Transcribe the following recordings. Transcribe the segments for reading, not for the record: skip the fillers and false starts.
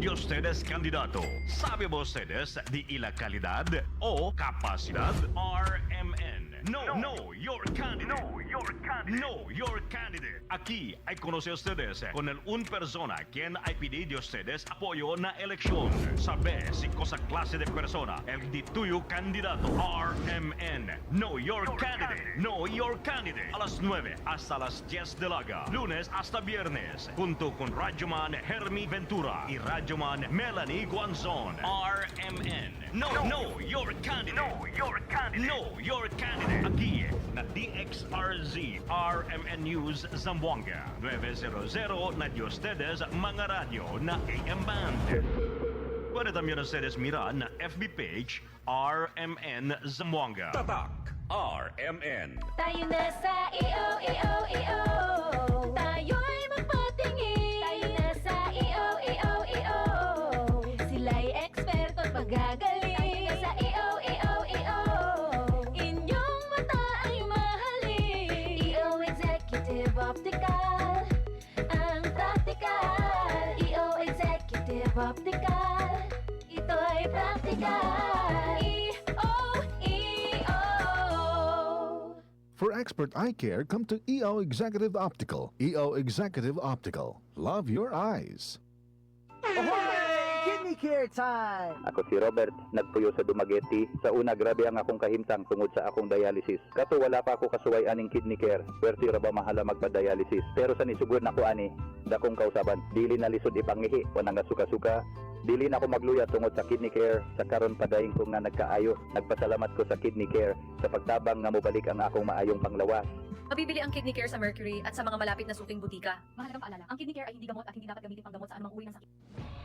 de ustedes candidato. ¿Sabe ustedes de la calidad o capacidad? RMN. No, your candidate. No, your candidate. Aquí hay conoce ustedes con un persona quien hay pedido ustedes apoyo na eleksyon. Sabe si cosa clase de persona el de tuyo candidato. RMN. No, your candidate. No, your candidate. A las 9 hasta las 10 de la lunes hasta viernes, junto con Radyoman Hermi Ventura y Radyoman Melanie Guanzon. RMN. No, your candidate. No, your candidate. Aquí na DXRZ RMN News Zamboanga 900 na de ustedes mga radyo na AM band. Pwede también ustedes mirar na FB page RMN Zamboanga. Tatak RMN. Tayo na sa EO. Tayo'y magpatingin. Tayo na sa EO. Sila'y eksperto at magagaling. Tayo na sa EO. Inyong mata ay mahalin. EO Executive Optical. Ang practical. EO Executive Optical. Ito'y practical. For expert eye care, come to EO Executive Optical. EO Executive Optical. Love your eyes. Kidney care time! Ako si Robert, nagpuyo sa Dumaguete. Sa una, grabe ang akong kahimtang tungod sa akong dialysis. Kato wala pa ako kasuway aning kidney care. Pwerte ra ba mahala magpa-dialysis. Pero sa nisugod na ko ani, dakong kausaban. Dili na lisod ipangihi, wanang suka-suka. Dili na ako magluya tungod sa kidney care. Sa karon padayon ko nga nagkaayo. Nagpasalamat ko sa kidney care sa pagtabang nga mobalik ang akong maayong panglawas. Mabibili ang kidney care sa Mercury at sa mga malapit na suking butika. Mahalagang paalala, ang kidney care ay hindi gamot at hindi dapat gamitin panggamot sa anumang uri ng sakit.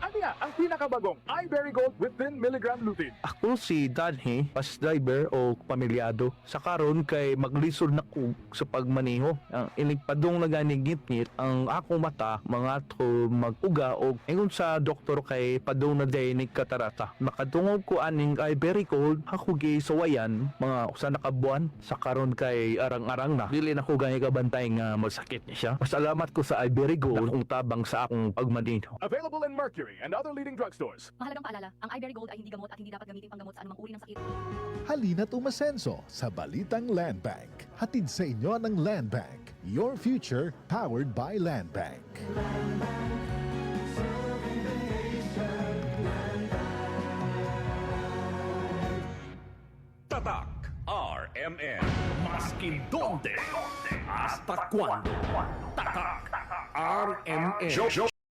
Ano nga ang pinakabagong iBerry Gold with 10 mg lutein? Ako si Danhe, bus driver o pamilyado. Sa karon kay maglisod na ko sa pagmaneho. Ang iligpadong naganigit-ngit ang akong mata mga to mag-uga o ingon sa doktor kay padong na dinig katarata. Nakadungog ko aning iBerry Gold ako gi sawayan mga usa na kabuan. Sa karon kay arang-arang na. Dili na ko gani kabantay nga masakit niya siya. Pasalamat ko sa iBerry Gold na kung tabang sa akong pagmaneho. Available in Mercury and other leading drugstores. Mahalagang paalala, ang iBerry Gold ay hindi gamot at hindi dapat gamitin panggamot sa anumang uri ng sakit. Halina't umasenso sa Balitang Land Bank. Hatid sa inyo ng Land Bank. Your future powered by Land Bank. Tatak RMN. Maskin donde hasta cuando. Tatak RMN.